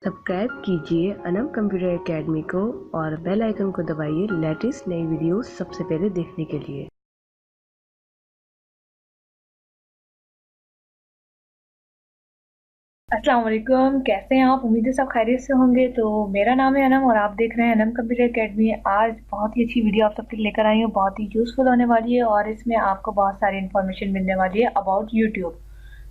Subscribe कीजिए Anam computer academy को और बेल आइकन को दबाइए लेटेस्ट नई वीडियोस सबसे पहले देखने के लिए। अस्सलाम वालेकुम, कैसे हैं आप? उम्मीद है सब खैरियत से होंगे। तो मेरा नाम है अनम और आप देख रहे हैं अनम कंप्यूटर एकेडमी। आज बहुत ही अच्छी वीडियो आप सबके लिए लेकर आई हूँ, बहुत ही यूज़फुल होने वाली है और इसमें आपको बहुत सारी इन्फॉर्मेशन मिलने वाली है अबाउट यूट्यूब।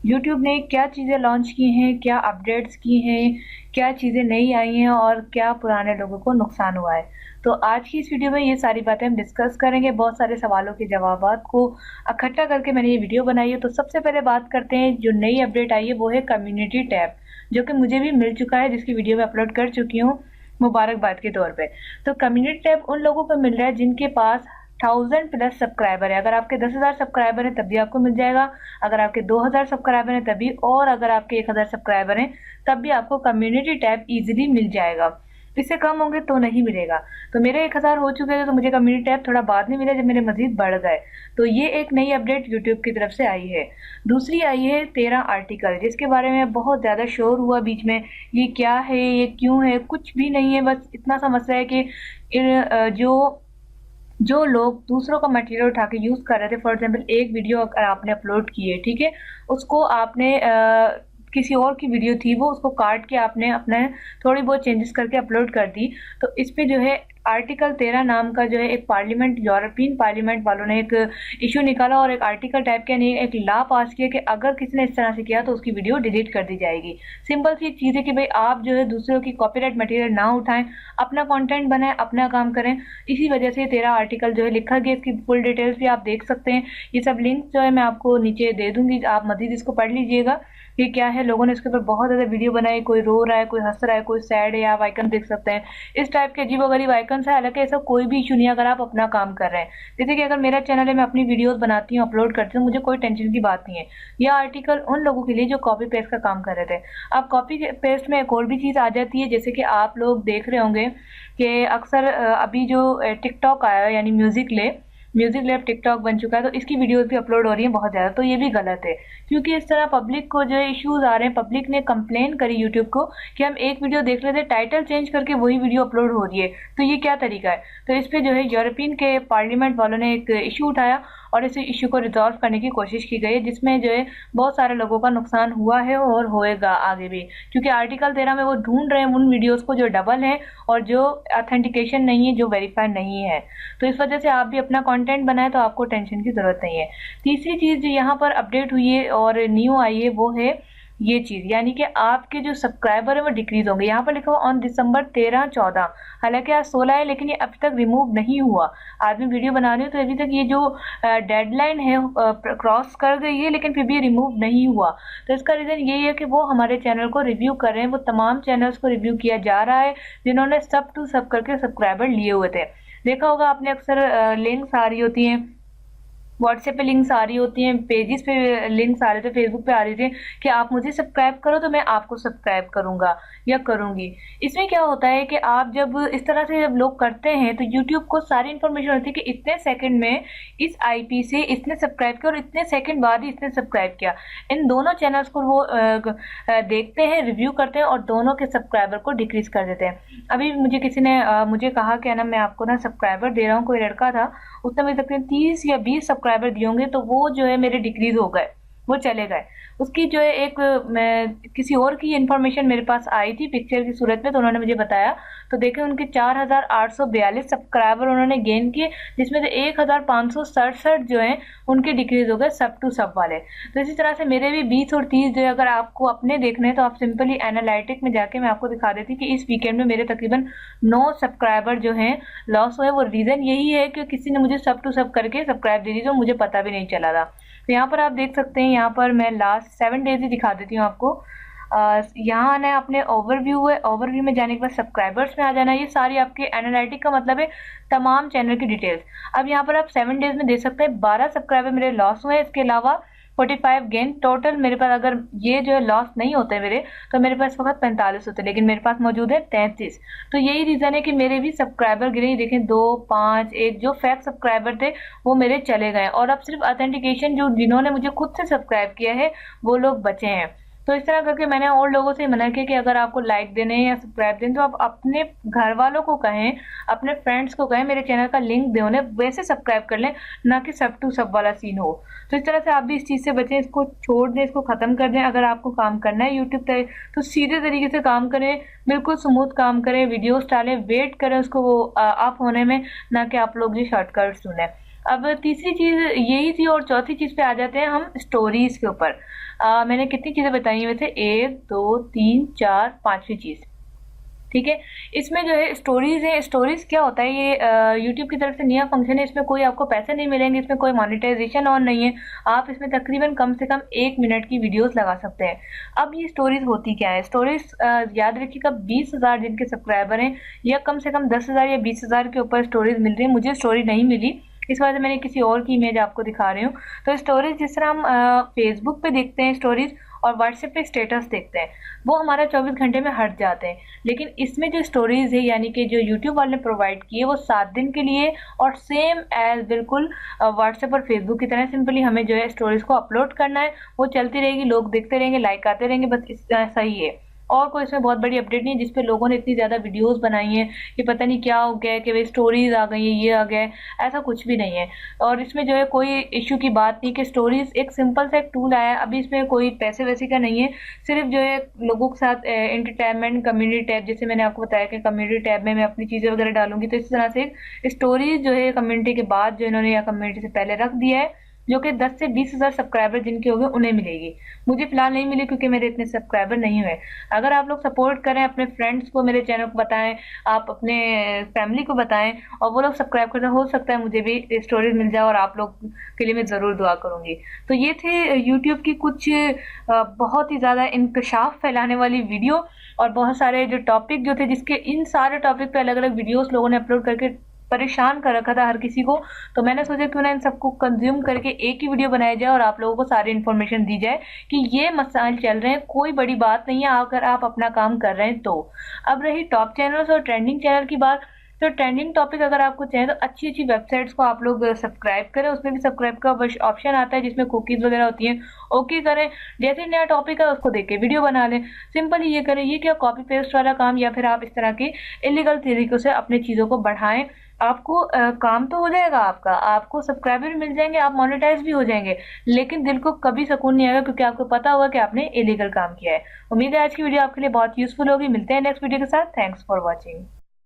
यूट्यूब ने क्या चीज़ें लॉन्च की हैं, क्या अपडेट्स की हैं, क्या चीज़ें नई आई हैं और क्या पुराने लोगों को नुकसान हुआ है। तो आज की इस वीडियो में ये सारी बातें हम डिस्कस करेंगे। बहुत सारे सवालों के जवाबात को इकट्ठा करके मैंने ये वीडियो बनाई है। तो सबसे पहले बात करते हैं, जो नई अपडेट आई है वो है कम्युनिटी टैब, जो कि मुझे भी मिल चुका है, जिसकी वीडियो मैं अपलोड कर चुकी हूँ मुबारकबाद के तौर पे। तो कम्युनिटी टैब उन लोगों को मिल रहा है जिनके पास 1000+ सब्सक्राइबर है। अगर आपके 10,000 सब्सक्राइबर हैं तब भी आपको मिल जाएगा, अगर आपके 2000 सब्सक्राइबर हैं तभी, और अगर आपके 1000 सब्सक्राइबर हैं तब भी आपको कम्युनिटी टैब इजीली मिल जाएगा। इससे कम होंगे तो नहीं मिलेगा। तो मेरे 1000 हो चुके थे तो मुझे कम्युनिटी टैब थोड़ा बाद में मिला जब मेरे मजीद बढ़ गए। तो ये एक नई अपडेट यूट्यूब की तरफ से आई है। दूसरी आई है 13 आर्टिकल, जिसके बारे में बहुत ज़्यादा शोर हुआ बीच में। ये क्या है, ये क्यों है? कुछ भी नहीं है, बस इतना सा मसला है कि जो लोग दूसरों का मटेरियल उठा के यूज़ कर रहे थे, फॉर एग्जांपल एक वीडियो अगर आपने अपलोड की है, ठीक है, उसको आपने किसी और की वीडियो थी, वो उसको काट के आपने अपने थोड़ी बहुत चेंजेस करके अपलोड कर दी। तो इस पे जो है आर्टिकल 13 नाम का जो है एक पार्लियामेंट, यूरोपियन पार्लियामेंट वालों ने एक इशू निकाला और एक आर्टिकल टाइप के नहीं, एक लॉ पास किया कि अगर किसी ने इस तरह से किया तो उसकी वीडियो डिलीट कर दी जाएगी। सिंपल सी चीज़ है कि भाई आप जो है दूसरों की कॉपीराइट मटेरियल ना उठाएं, अपना कंटेंट बनाएं, अपना काम करें। इसी वजह से 13 आर्टिकल जो है लिखा गया। इसकी फुल डिटेल्स भी आप देख सकते हैं। ये सब लिंक जो है मैं आपको नीचे दे दूंगी, आप मजीद इसको पढ़ लीजिएगा कि क्या है। लोगों ने इसके ऊपर बहुत ज़्यादा वीडियो बनाई, कोई रो रहा है, कोई हंस रहा है, कोई सैड है। आप आइकन देख सकते हैं, इस टाइप के अजीबोगरीब आइकन है। हालांकि ऐसा कोई भी इशू नहीं है अगर आप अपना काम कर रहे हैं। जैसे कि अगर मेरा चैनल है, मैं अपनी वीडियोस बनाती हूँ, अपलोड करती हूँ, मुझे कोई टेंशन की बात नहीं है। यह आर्टिकल उन लोगों के लिए जो कॉपी पेस्ट का काम कर रहे थे। अब कॉपी पेस्ट में एक और भी चीज़ आ जाती है, जैसे कि आप लोग देख रहे होंगे कि अक्सर अभी जो टिकटॉक आया है, यानी म्यूजिक लैब टिकटॉक बन चुका है, तो इसकी वीडियोस भी अपलोड हो रही हैं बहुत ज़्यादा। तो ये भी गलत है, क्योंकि इस तरह पब्लिक को जो इश्यूज आ रहे हैं, पब्लिक ने कंप्लेन करी यूट्यूब को कि हम एक वीडियो देख रहे थे, टाइटल चेंज करके वही वीडियो अपलोड हो रही है, तो ये क्या तरीका है। तो इस पर जो है यूरोपियन के पार्लियामेंट वालों ने एक इशू उठाया और इस इशू को रिजॉल्व करने की कोशिश की गई है, जिसमें जो है बहुत सारे लोगों का नुकसान हुआ है और होएगा आगे भी। क्योंकि आर्टिकल 13 में वो ढूंढ रहे हैं उन वीडियोस को जो डबल हैं और जो ऑथेंटिकेशन नहीं है, जो वेरीफाई नहीं है। तो इस वजह से आप भी अपना कंटेंट बनाएं तो आपको टेंशन की जरूरत नहीं है। तीसरी चीज़ जो यहाँ पर अपडेट हुई है और न्यू आई है वो है ये चीज़, यानी कि आपके जो सब्सक्राइबर है वो डिक्रीज होंगे। यहाँ पर लिखा हुआ ऑन दिसंबर 13-14, हालांकि आज 16 है लेकिन ये अभी तक रिमूव नहीं हुआ। आज मैं वीडियो बना रही हूँ तो अभी तक ये जो डेडलाइन है क्रॉस कर गई है, लेकिन फिर भी रिमूव नहीं हुआ। तो इसका रीज़न यही है कि वो हमारे चैनल को रिव्यू कर रहे हैं। वो तमाम चैनल्स को रिव्यू किया जा रहा है जिन्होंने सब टू सब करके सब्सक्राइबर लिए हुए थे। देखा होगा आपने, अक्सर लिंक्स आ रही होती हैं, व्हाट्सएप पे लिंक्स आ रही होती हैं, पेजेस पे लिंक्स आ रहे थे, फेसबुक पे आ रही थी कि आप मुझे सब्सक्राइब करो तो मैं आपको सब्सक्राइब करूंगा या करूंगी। इसमें क्या होता है कि आप जब इस तरह से जब लोग करते हैं तो यूट्यूब को सारी इन्फॉर्मेशन होती है कि इतने सेकंड में इस आईपी से इसने सब्सक्राइब किया और इतने सेकंड बाद ही इसने सब्सक्राइब किया। इन दोनों चैनल्स को वो देखते हैं, रिव्यू करते हैं और दोनों के सब्सक्राइबर को डिक्रीज कर देते हैं। अभी मुझे किसी ने मुझे कहा कि ना मैं आपको ना सब्सक्राइबर दे रहा हूँ, कोई लड़का था, उसने मुझे तकरीबन 30 या 20 सब्सक्राइबर दिए होंगे, तो वो जो है मेरे डिक्रीज हो गए, वो चले गए। उसकी जो है एक मैं किसी और की इन्फॉर्मेशन मेरे पास आई थी पिक्चर की सूरत में, तो उन्होंने मुझे बताया। तो देखें, उनके 4842 सब्सक्राइबर उन्होंने गेन किए, जिसमें से 1567 जो हैं उनके डिक्रीज हो गए, सब टू सब वाले। तो इसी तरह से मेरे भी 20 और 30 जो है, अगर आपको अपने देखने हैं तो आप सिंपली एनालिटिक में जाके मैं आपको दिखा देती कि इस वीकेंड में मेरे तकरीबन 9 सब्सक्राइबर जो हैं लॉस हुए। वो रीज़न यही है कि किसी ने मुझे सब टू सब करके सब्सक्राइब दे दी, तो मुझे पता भी नहीं चला था। तो यहाँ पर आप देख सकते हैं, यहाँ पर मैं लास्ट 7 डेज ही दिखा देती हूँ आपको। यहाँ आना है, अपने ओवरव्यू है, ओवरव्यू में जाने के बाद सब्सक्राइबर्स में आ जाना है। ये सारी आपके एनालिटिक का मतलब है तमाम चैनल की डिटेल्स। अब यहाँ पर आप 7 डेज में देख सकते हैं 12 सब्सक्राइबर मेरे लॉस हुए हैं, इसके अलावा 45 गेन टोटल मेरे पास। अगर ये जो है लॉस नहीं होते मेरे, तो मेरे पास वक्त 45 होते, लेकिन मेरे पास मौजूद है 33। तो यही रीज़न है कि मेरे भी सब्सक्राइबर गिरे। देखें, 2, 5, 1 जो फैक सब्सक्राइबर थे वो मेरे चले गए और अब सिर्फ ऑथेंटिकेशन जो जिन्होंने मुझे खुद से सब्सक्राइब किया है वो लोग बचे हैं। तो इस तरह करके मैंने और लोगों से मना किया कि अगर आपको लाइक देने हैं या सब्सक्राइब देने तो आप अपने घर वालों को कहें, अपने फ्रेंड्स को कहें मेरे चैनल का लिंक दें उन्हें, वैसे सब्सक्राइब कर लें, ना कि सब टू सब वाला सीन हो। तो इस तरह से आप भी इस चीज़ से बचें, इसको छोड़ दें, इसको ख़त्म कर दें। अगर आपको काम करना है यूट्यूब पे तो सीधे तरीके से काम करें, बिल्कुल स्मूथ काम करें, वीडियोस डालें, वेट करें उसको वो अप होने में, ना कि आप लोग ये शॉर्टकट सुने। अब तीसरी चीज़ यही थी और चौथी चीज़ पे आ जाते हैं हम स्टोरीज़ के ऊपर। मैंने कितनी चीज़ें बताई हैं वैसे, 1 2 3 4 5वीं चीज़, ठीक है। इसमें जो है स्टोरीज है, स्टोरीज क्या होता है, ये यूट्यूब की तरफ से नया फंक्शन है, इसमें कोई आपको पैसे नहीं मिलेंगे, इसमें कोई मोनेटाइजेशन ऑन नहीं है। आप इसमें तकरीबन कम से कम 1 मिनट की वीडियोस लगा सकते हैं। अब ये स्टोरीज होती क्या है, स्टोरीज याद रखिएगा 20,000 जिनके सब्सक्राइबर हैं या कम से कम 10,000 या 20,000 के ऊपर स्टोरीज मिल रही है। मुझे स्टोरी नहीं मिली, इस वजह से मैंने किसी और की इमेज आपको दिखा रही हूँ। तो स्टोरीज जिस तरह हम फेसबुक पे देखते हैं स्टोरीज और व्हाट्सएप पे स्टेटस देखते हैं, वो हमारा 24 घंटे में हट जाते हैं। लेकिन इसमें जो स्टोरीज है यानी कि जो यूट्यूब वाले ने प्रोवाइड किए वो 7 दिन के लिए, और सेम एज बिल्कुल व्हाट्सएप और फेसबुक की तरह सिंपली हमें जो है स्टोरीज को अपलोड करना है, वो चलती रहेगी, लोग देखते रहेंगे, लाइक आते रहेंगे, बस इस सही है। और कोई इसमें बहुत बड़ी अपडेट नहीं है जिसपे लोगों ने इतनी ज़्यादा वीडियोस बनाई हैं कि पता नहीं क्या हो गया है कि वे स्टोरीज आ गई हैं, ये आ गया है, ऐसा कुछ भी नहीं है। और इसमें जो है कोई इशू की बात नहीं कि स्टोरीज एक सिंपल सा एक टूल आया है, अभी इसमें कोई पैसे वैसे का नहीं है, सिर्फ जो है लोगों के साथ एंटरटेनमेंट कम्युनिटी टैब, जैसे मैंने आपको बताया कि कम्युनिटी टैब में मैं अपनी चीज़ें वगैरह डालूंगी, तो इस तरह से स्टोरीज जो है कम्युनिटी के बाद जो इन्होंने या कम्युनिटी से पहले रख दिया है, जो कि 10 से 20,000 सब्सक्राइबर जिनके हो गए उन्हें मिलेगी। मुझे फिलहाल नहीं मिली क्योंकि मेरे इतने सब्सक्राइबर नहीं हुए। अगर आप लोग सपोर्ट करें, अपने फ्रेंड्स को मेरे चैनल को बताएं, आप अपने फैमिली को बताएं और वो लोग सब्सक्राइब करें, हो सकता है मुझे भी स्टोरीज मिल जाए और आप लोग के लिए मैं ज़रूर दुआ करूंगी। तो ये थे यूट्यूब की कुछ बहुत ही ज़्यादा इंकशाफ फैलाने वाली वीडियो और बहुत सारे जो टॉपिक जो थे, जिसके इन सारे टॉपिक पे अलग अलग वीडियोस लोगों ने अपलोड करके परेशान कर रखा था हर किसी को। तो मैंने सोचा क्यों ना इन सबको कंज्यूम करके एक ही वीडियो बनाया जाए और आप लोगों को सारी इन्फॉर्मेशन दी जाए कि ये मसाइल चल रहे हैं, कोई बड़ी बात नहीं है अगर आप अपना काम कर रहे हैं तो। अब रही टॉप चैनल्स और ट्रेंडिंग चैनल की बात, तो ट्रेंडिंग टॉपिक अगर आपको चाहिए तो अच्छी अच्छी वेबसाइट्स को आप लोग सब्सक्राइब करें, उसमें भी सब्सक्राइब का ऑप्शन आता है जिसमें कुकीज़ वगैरह होती हैं, ओके करें। जैसे नया टॉपिक है उसको देख के वीडियो बना लें, सिंपली ये करें। ये क्या कॉपी पेस्ट वाला काम या फिर आप इस तरह के इलीगल तरीकों से अपनी चीज़ों को बढ़ाएं, आपको काम तो हो जाएगा आपका, आपको सब्सक्राइबर भी मिल जाएंगे, आप मोनेटाइज भी हो जाएंगे, लेकिन दिल को कभी सुकून नहीं आएगा क्योंकि आपको पता होगा कि आपने इलीगल काम किया है। उम्मीद है आज की वीडियो आपके लिए बहुत यूजफुल होगी। मिलते हैं नेक्स्ट वीडियो के साथ। Thanks for watching.